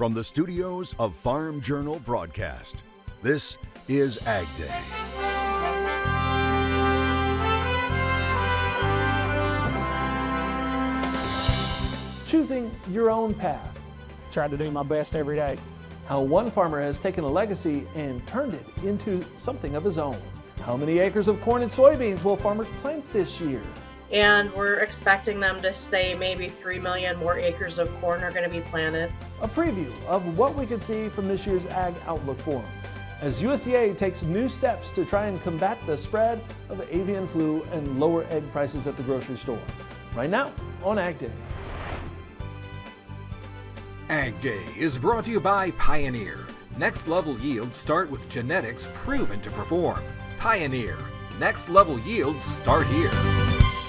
From the studios of Farm Journal Broadcast, this is AgDay. Choosing your own path. Try to do my best every day. How one farmer has taken a legacy and turned it into something of his own. How many acres of corn and soybeans will farmers plant this year? And we're expecting them to say maybe 3 million more acres of corn are going to be planted. A preview of what we could see from this year's Ag Outlook Forum, as USDA takes new steps to try and combat the spread of avian flu and lower egg prices at the grocery store. Right now on AgDay. AgDay is brought to you by Pioneer. Next level yields start with genetics proven to perform. Pioneer. Next level yields start here.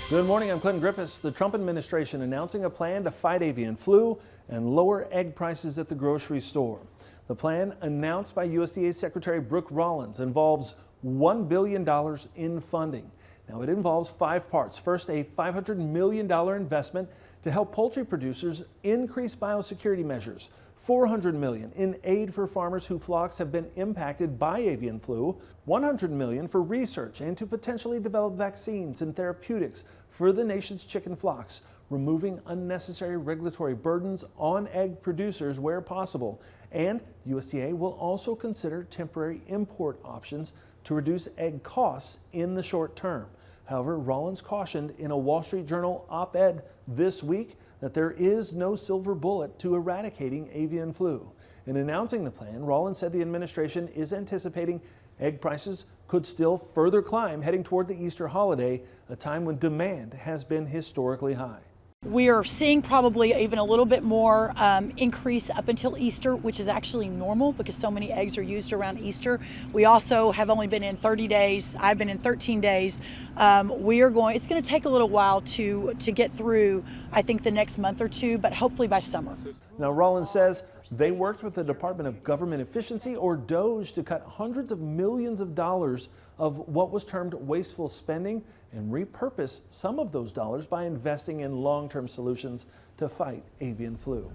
Good morning, I'm Clinton Griffiths. The Trump administration announcing a plan to fight avian flu and lower egg prices at the grocery store. The plan, announced by USDA Secretary Brooke Rollins, involves $1 billion in funding. Now, it involves 5 parts. First, a $500 million investment to help poultry producers increase biosecurity measures. $400 million in aid for farmers whose flocks have been impacted by avian flu, $100 million for research and to potentially develop vaccines and therapeutics for the nation's chicken flocks, removing unnecessary regulatory burdens on egg producers where possible. And USDA will also consider temporary import options to reduce egg costs in the short term. However, Rollins cautioned in a Wall Street Journal op-ed this week that there is no silver bullet to eradicating avian flu. In announcing the plan, Rollins said the administration is anticipating egg prices could still further climb heading toward the Easter holiday, a time when demand has been historically high. We are seeing probably even a little bit more increase up until Easter, which is actually normal because so many eggs are used around Easter. We also have only been in 30 days. I've been in 13 days. It's going to take a little while to get through, I think, the next month or two, but hopefully by summer. Now, Rollins says they worked with the Department of Government Efficiency, or DOGE, to cut hundreds of millions of dollars of what was termed wasteful spending and repurpose some of those dollars by investing in long-term solutions to fight avian flu.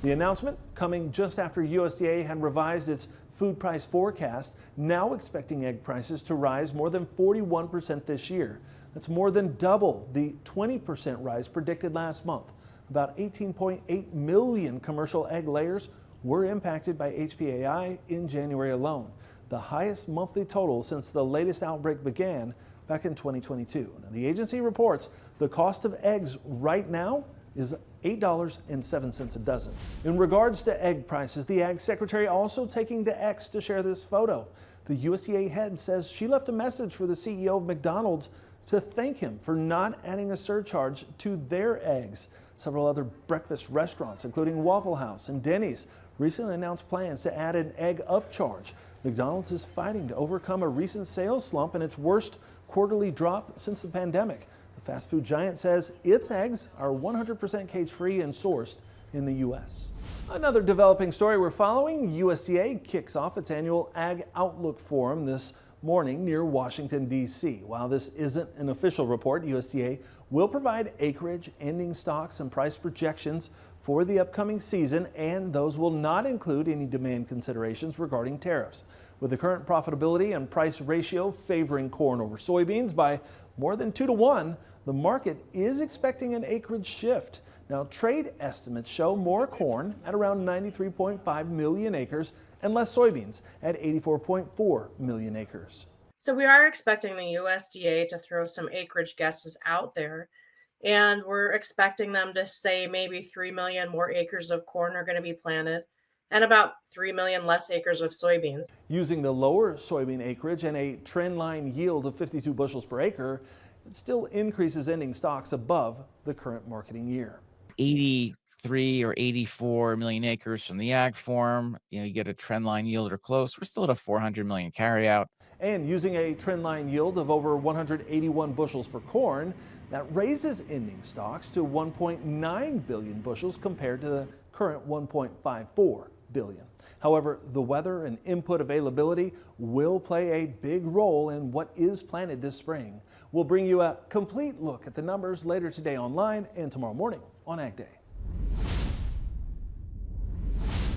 The announcement coming just after USDA had revised its food price forecast, now expecting egg prices to rise more than 41% this year. That's more than double the 20% rise predicted last month. About 18.8 million commercial egg layers were impacted by HPAI in January alone, the highest monthly total since the latest outbreak began back in 2022. Now, the agency reports the cost of eggs right now is $8.07 a dozen. In regards to egg prices, the Ag Secretary also taking to X to share this photo. The USDA head says she left a message for the CEO of McDonald's to thank him for not adding a surcharge to their eggs. Several other breakfast restaurants, including Waffle House and Denny's, recently announced plans to add an egg upcharge. McDonald's is fighting to overcome a recent sales slump and its worst quarterly drop since the pandemic. The fast food giant says its eggs are 100% cage-free and sourced in the U.S. Another developing story we're following: USDA kicks off its annual Ag Outlook Forum this morning near Washington, D.C. While this isn't an official report, USDA will provide acreage, ending stocks, and price projections for the upcoming season, and those will not include any demand considerations regarding tariffs. With the current profitability and price ratio favoring corn over soybeans by more than 2 to 1, the market is expecting an acreage shift. Now, trade estimates show more corn at around 93.5 million acres and less soybeans at 84.4 million acres. So we are expecting the USDA to throw some acreage guesses out there, and we're expecting them to say maybe 3 million more acres of corn are going to be planted and about 3 million less acres of soybeans. Using the lower soybean acreage and a trend line yield of 52 bushels per acre, it still increases ending stocks above the current marketing year. 83 or 84 million acres from the ag form, you get a trend line yield or close. We're still at a 400 million carryout. And using a trend line yield of over 181 bushels for corn, that raises ending stocks to 1.9 billion bushels compared to the current 1.54 billion. However, the weather and input availability will play a big role in what is planted this spring. We'll bring you a complete look at the numbers later today online and tomorrow morning on AgDay.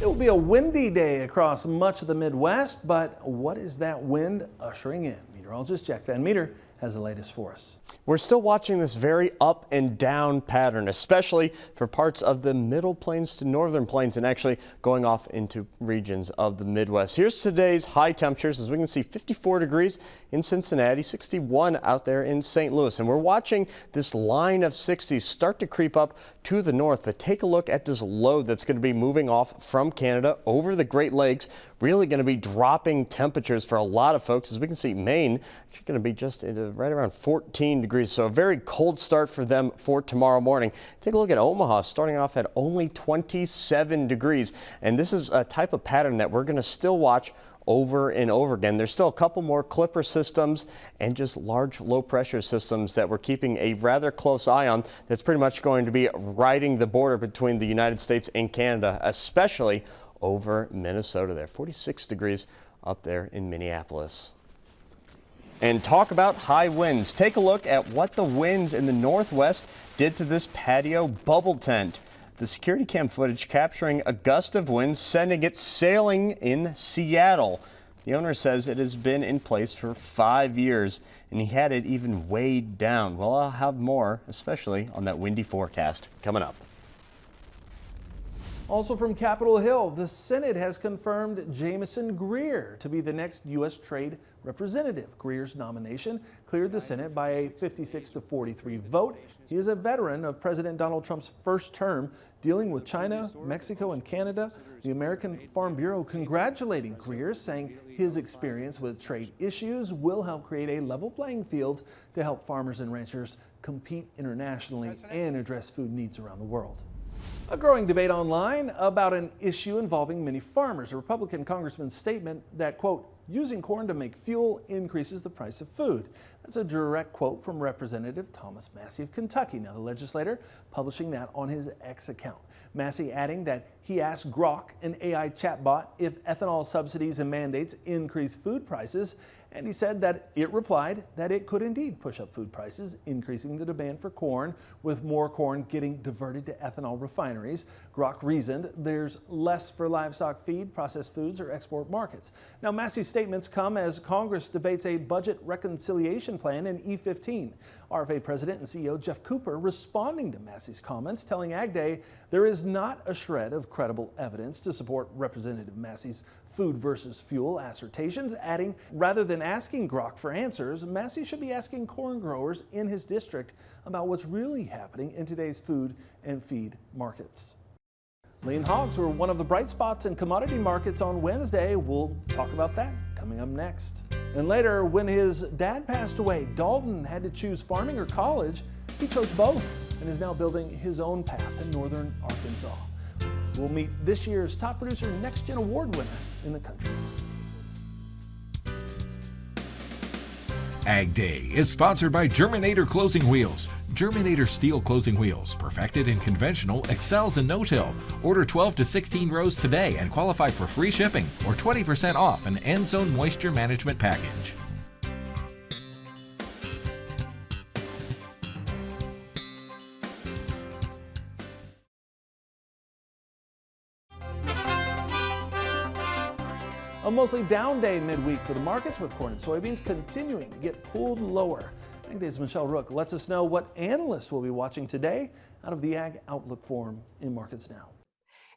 It will be a windy day across much of the Midwest, but what is that wind ushering in? Meteorologist Jack Van Meter has the latest for us. We're still watching this very up and down pattern, especially for parts of the middle plains to northern plains and actually going off into regions of the Midwest. Here's today's high temperatures. As we can see, 54 degrees in Cincinnati, 61 out there in St. Louis. And we're watching this line of 60s start to creep up to the north. But take a look at this low that's going to be moving off from Canada over the Great Lakes. Really going to be dropping temperatures for a lot of folks. As we can see, Maine actually going to be just right around 14 degrees. So a very cold start for them for tomorrow morning. Take a look at Omaha, starting off at only 27 degrees. And this is a type of pattern that we're going to still watch over and over again. There's still a couple more clipper systems and just large low pressure systems that we're keeping a rather close eye on. That's pretty much going to be riding the border between the United States and Canada, especially over Minnesota there. 46 degrees up there in Minneapolis. And talk about high winds. Take a look at what the winds in the northwest did to this patio bubble tent. The security cam footage capturing a gust of winds, sending it sailing in Seattle. The owner says it has been in place for 5 years, and he had it even weighed down. Well, I'll have more, especially on that windy forecast, coming up. Also from Capitol Hill, the Senate has confirmed Jamison Greer to be the next U.S. Trade Representative. Greer's nomination cleared the Senate by a 56-43 vote. He is a veteran of President Donald Trump's first term dealing with China, Mexico, and Canada. The American Farm Bureau congratulating Greer, saying his experience with trade issues will help create a level playing field to help farmers and ranchers compete internationally and address food needs around the world. A growing debate online about an issue involving many farmers. A Republican congressman's statement that, quote, using corn to make fuel increases the price of food. That's a direct quote from Representative Thomas Massie of Kentucky. Now, the legislator publishing that on his X account. Massie adding that he asked Grok, an AI chatbot, if ethanol subsidies and mandates increase food prices. And he said that it replied that it could indeed push up food prices, increasing the demand for corn, with more corn getting diverted to ethanol refineries. Grok reasoned there's less for livestock feed, processed foods, or export markets. Now, Massey's statements come as Congress debates a budget reconciliation plan in E15. RFA President and CEO Jeff Cooper responding to Massey's comments, telling AgDay there is not a shred of credible evidence to support Representative Massey's food versus fuel assertions, adding, rather than asking Grok for answers, Massey should be asking corn growers in his district about what's really happening in today's food and feed markets. Lean hogs were one of the bright spots in commodity markets on Wednesday. We'll talk about that coming up next. And later, when his dad passed away, Dalton had to choose farming or college. He chose both and is now building his own path in northern Arkansas. We'll meet this year's top producer Next Gen Award winner in the country. AgDay is sponsored by Germinator Closing Wheels. Germinator steel closing wheels, perfected in conventional, excels in no-till. Order 12 to 16 rows today and qualify for free shipping or 20% off an end zone moisture management package. A mostly down day midweek for the markets, with corn and soybeans continuing to get pulled lower. AgDay's Michelle Rook lets us know what analysts will be watching today out of the Ag Outlook Forum in Markets Now.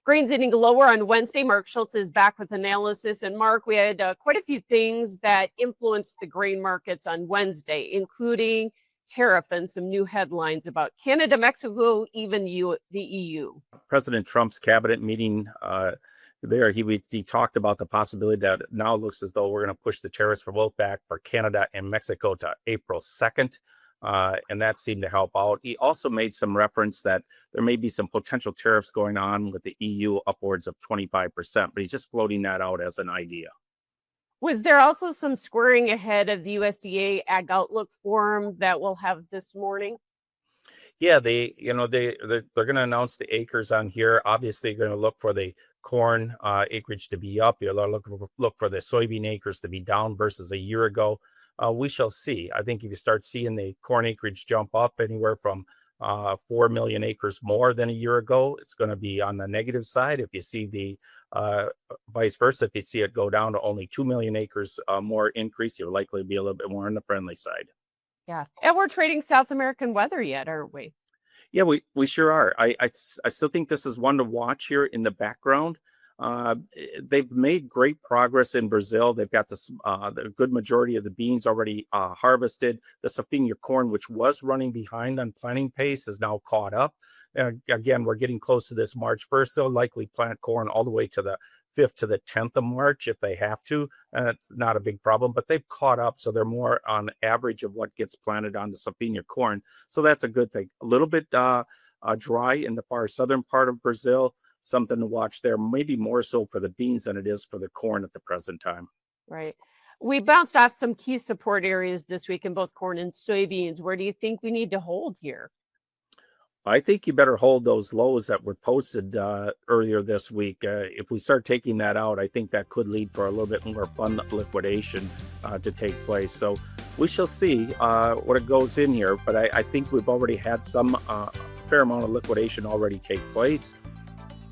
Grains ending lower on Wednesday. Mark Schultz is back with analysis. And Mark, we had quite a few things that influenced the grain markets on Wednesday, including tariff and some new headlines about Canada, Mexico, even the EU. President Trump's cabinet meeting he talked about the possibility that it now looks as though we're going to push the tariffs for both back for Canada and Mexico to April 2nd. And that seemed to help out. He also made some reference that there may be some potential tariffs going on with the EU upwards of 25%, but he's just floating that out as an idea. Was there also some squaring ahead of the USDA Ag Outlook Forum that we'll have this morning? Yeah, they're going to announce the acres on here. Obviously, they're going to look for the corn acreage to be up. You'll look for the soybean acres to be down versus a year ago. We shall see. I think if you start seeing the corn acreage jump up anywhere from 4 million acres more than a year ago, it's going to be on the negative side. If you see the vice versa, if you see it go down to only 2 million acres more increase, you'll likely be a little bit more on the friendly side. Yeah. And we're trading South American weather yet, aren't we? Yeah, we sure are. I still think this is one to watch here in the background. They've made great progress in Brazil. They've got the good majority of the beans already harvested. The safrinha corn, which was running behind on planting pace, is now caught up. Again, we're getting close to this March 1st. They'll likely plant corn all the way to the 5th to the 10th of March if they have to. And it's not a big problem, but they've caught up. So they're more on average of what gets planted on the safrinha corn. So that's a good thing. A little bit dry in the far southern part of Brazil. Something to watch there, maybe more so for the beans than it is for the corn at the present time. Right. We bounced off some key support areas this week in both corn and soybeans. Where do you think we need to hold here? I think you better hold those lows that were posted earlier this week. If we start taking that out, I think that could lead for a little bit more fund liquidation to take place. So we shall see what it goes in here. But I think we've already had some fair amount of liquidation already take place.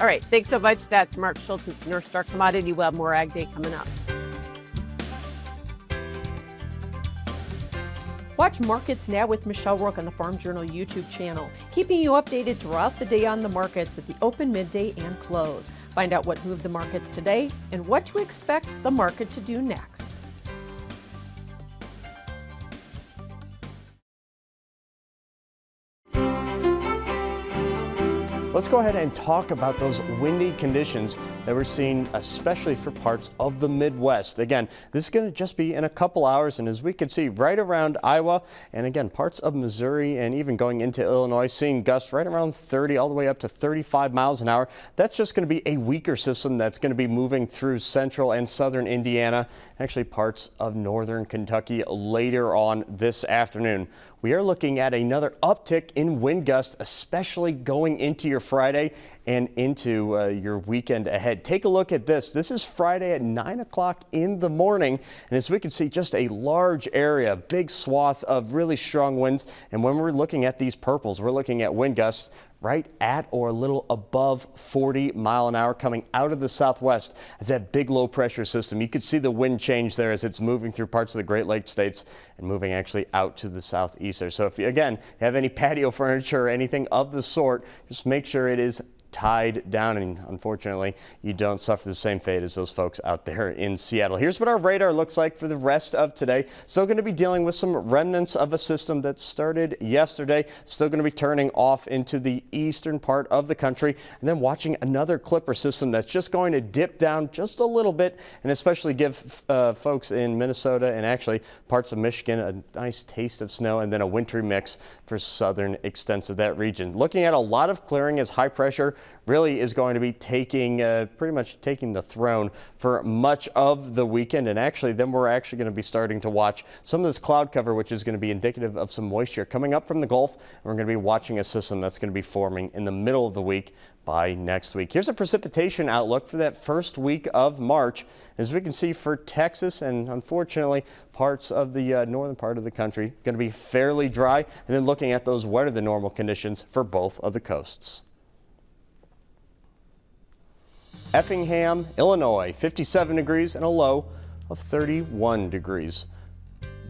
All right. Thanks so much. That's Mark Schultz with North Star Commodity. We'll have more Ag Day coming up. Watch Markets Now with Michelle Rook on the Farm Journal YouTube channel, keeping you updated throughout the day on the markets at the open, midday, and close. Find out what moved the markets today and what to expect the market to do next. Let's go ahead and talk about those windy conditions that we're seeing, especially for parts of the Midwest. Again, this is going to just be in a couple hours, and as we can see right around Iowa, and again, parts of Missouri and even going into Illinois, seeing gusts right around 30 all the way up to 35 miles an hour. That's just going to be a weaker system that's going to be moving through central and southern Indiana, actually parts of northern Kentucky later on this afternoon. We are looking at another uptick in wind gusts, especially going into your Friday and into your weekend ahead. Take a look at this. This is Friday at 9 o'clock in the morning. And as we can see, just a large area, big swath of really strong winds. And when we're looking at these purples, we're looking at wind gusts right at or a little above 40 mile an hour coming out of the southwest as that big low pressure system. You could see the wind change there as it's moving through parts of the Great Lakes states and moving actually out to the southeast there. So if you, again, have any patio furniture or anything of the sort, just make sure it is tied down, and unfortunately you don't suffer the same fate as those folks out there in Seattle. Here's what our radar looks like for the rest of today. Still going to be dealing with some remnants of a system that started yesterday. Still going to be turning off into the eastern part of the country, and then watching another clipper system that's just going to dip down just a little bit and especially give folks in Minnesota and actually parts of Michigan a nice taste of snow and then a wintry mix for southern extents of that region. Looking at a lot of clearing as high pressure really is going to be taking pretty much taking the throne for much of the weekend. And actually then we're actually going to be starting to watch some of this cloud cover, which is going to be indicative of some moisture coming up from the Gulf. And we're going to be watching a system that's going to be forming in the middle of the week by next week. Here's a precipitation outlook for that first week of March. As we can see for Texas and unfortunately parts of the northern part of the country, going to be fairly dry. And then looking at those wetter than normal conditions for both of the coasts. Effingham, Illinois, 57 degrees and a low of 31 degrees.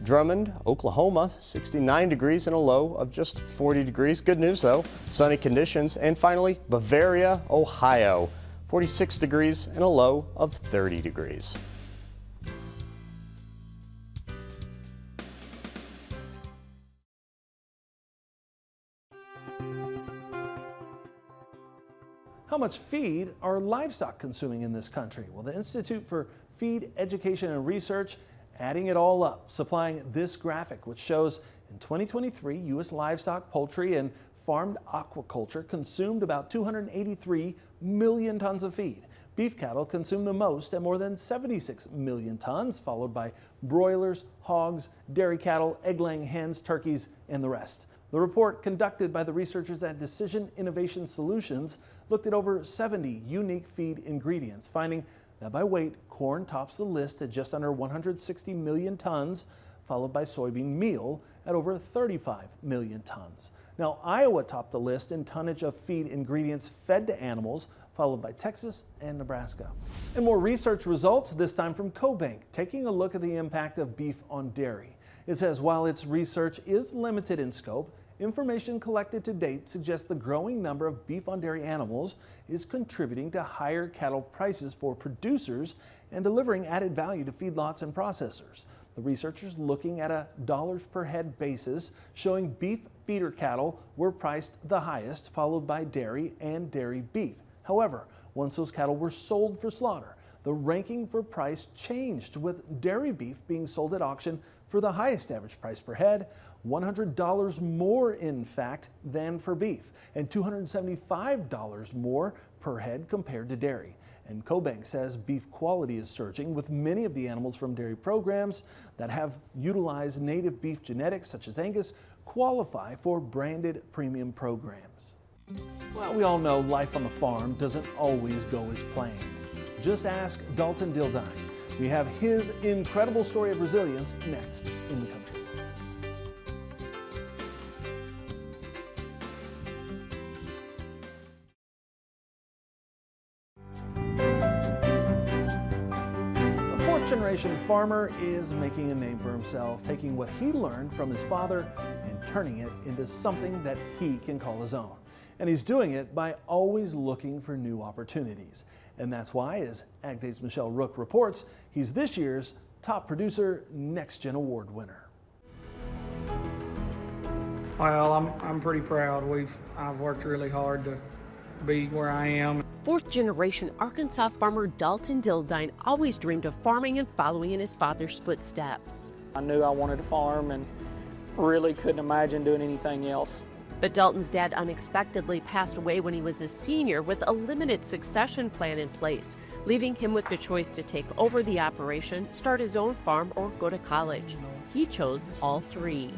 Drummond, Oklahoma, 69 degrees and a low of just 40 degrees. Good news though, sunny conditions. And finally, Bavaria, Ohio, 46 degrees and a low of 30 degrees. How much feed are livestock consuming in this country? Well, the Institute for Feed Education and Research adding it all up, supplying this graphic, which shows in 2023, U.S. livestock, poultry, and farmed aquaculture consumed about 283 million tons of feed. Beef cattle consume the most at more than 76 million tons, followed by broilers, hogs, dairy cattle, egg-laying hens, turkeys, and the rest. The report, conducted by the researchers at Decision Innovation Solutions, looked at over 70 unique feed ingredients, finding that by weight, corn tops the list at just under 160 million tons, followed by soybean meal at over 35 million tons. Now, Iowa topped the list in tonnage of feed ingredients fed to animals, followed by Texas and Nebraska. And more research results, this time from CoBank, taking a look at the impact of beef on dairy. It says while its research is limited in scope, information collected to date suggests the growing number of beef on dairy animals is contributing to higher cattle prices for producers and delivering added value to feedlots and processors. The researchers looking at a dollars per head basis showing beef feeder cattle were priced the highest, followed by dairy and dairy beef. However, once those cattle were sold for slaughter, the ranking for price changed, with dairy beef being sold at auction for the highest average price per head, $100 more in fact than for beef, and $275 more per head compared to dairy. And CoBank says beef quality is surging, with many of the animals from dairy programs that have utilized native beef genetics such as Angus qualify for branded premium programs. Well, we all know life on the farm doesn't always go as planned. Just ask Dalton Dildine. We have his incredible story of resilience next in the country. The fourth-generation farmer is making a name for himself, taking what he learned from his father and turning it into something that he can call his own. And he's doing it by always looking for new opportunities. And that's why, as AgDay's Michelle Rook reports, he's this year's Top Producer Next Gen Award winner. Well, I'm pretty proud. I've worked really hard to be where I am. Fourth-generation Arkansas farmer Dalton Dildine always dreamed of farming and following in his father's footsteps. I knew I wanted to farm and really couldn't imagine doing anything else. But Dalton's dad unexpectedly passed away when he was a senior with a limited succession plan in place, leaving him with the choice to take over the operation, start his own farm, or go to college. He chose all three.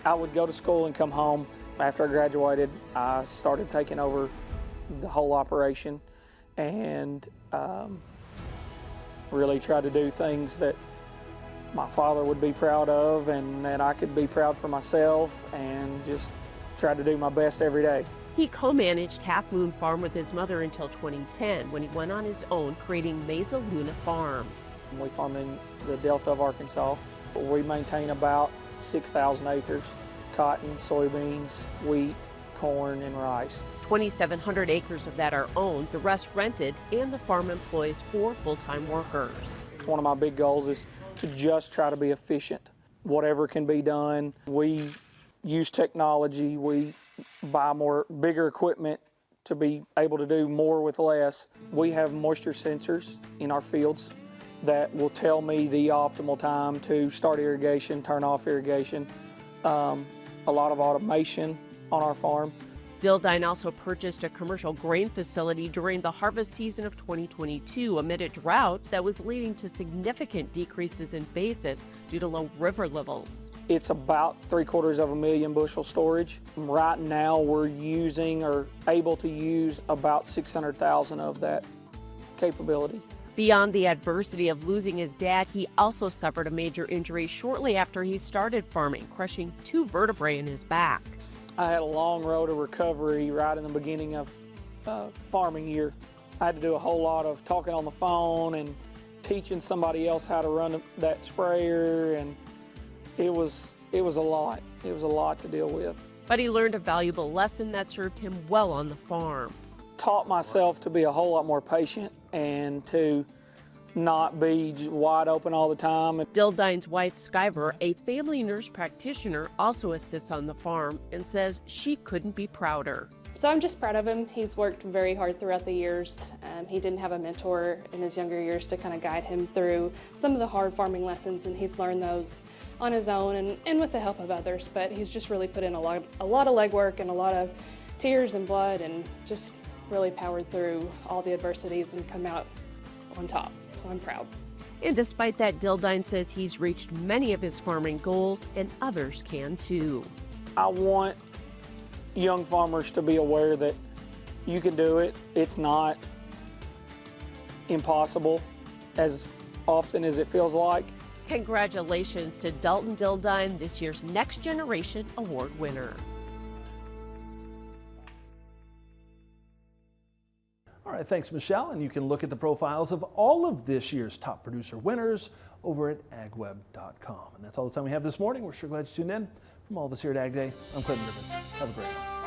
I would go to school and come home. After I graduated, I started taking over the whole operation and really tried to do things that my father would be proud of and that I could be proud for myself, and just tried to do my best every day. He co-managed Half Moon Farm with his mother until 2010, when he went on his own, creating Mesa Luna Farms. We farm in the Delta of Arkansas. We maintain about 6,000 acres, cotton, soybeans, wheat, corn, and rice. 2,700 acres of that are owned, the rest rented, and the farm employs 4 full-time workers. One of my big goals is to just try to be efficient. Whatever can be done. We use technology, we buy bigger equipment to be able to do more with less. We have moisture sensors in our fields that will tell me the optimal time to start irrigation, turn off irrigation. A lot of automation on our farm. Dildine also purchased a commercial grain facility during the harvest season of 2022 amid a drought that was leading to significant decreases in basis due to low river levels. It's about 750,000 bushel storage. Right now we're using or able to use about 600,000 of that capability. Beyond the adversity of losing his dad, he also suffered a major injury shortly after he started farming, crushing 2 vertebrae in his back. I had a long road to recovery right in the beginning of farming year. I had to do a whole lot of talking on the phone and teaching somebody else how to run that sprayer, and it was a lot. It was a lot to deal with. But he learned a valuable lesson that served him well on the farm. Taught myself to be a whole lot more patient and to not be wide open all the time. Dildine's wife, Skyver, a family nurse practitioner, also assists on the farm and says she couldn't be prouder. So I'm just proud of him. He's worked very hard throughout the years. He didn't have a mentor in his younger years to kind of guide him through some of the hard farming lessons, and he's learned those on his own and with the help of others. But he's just really put in a lot of legwork and a lot of tears and blood, and just really powered through all the adversities and come out on top. So I'm proud. And despite that, Dildine says he's reached many of his farming goals, and others can too. I want young farmers to be aware that you can do it. It's not impossible as often as it feels like. Congratulations to Dalton Dildine, this year's Next Generation Award winner. All right, thanks, Michelle. And you can look at the profiles of all of this year's top producer winners over at agweb.com. And that's all the time we have this morning. We're sure glad you tuned in. From all of us here at AgDay, I'm Clinton Rivers. Have a great one.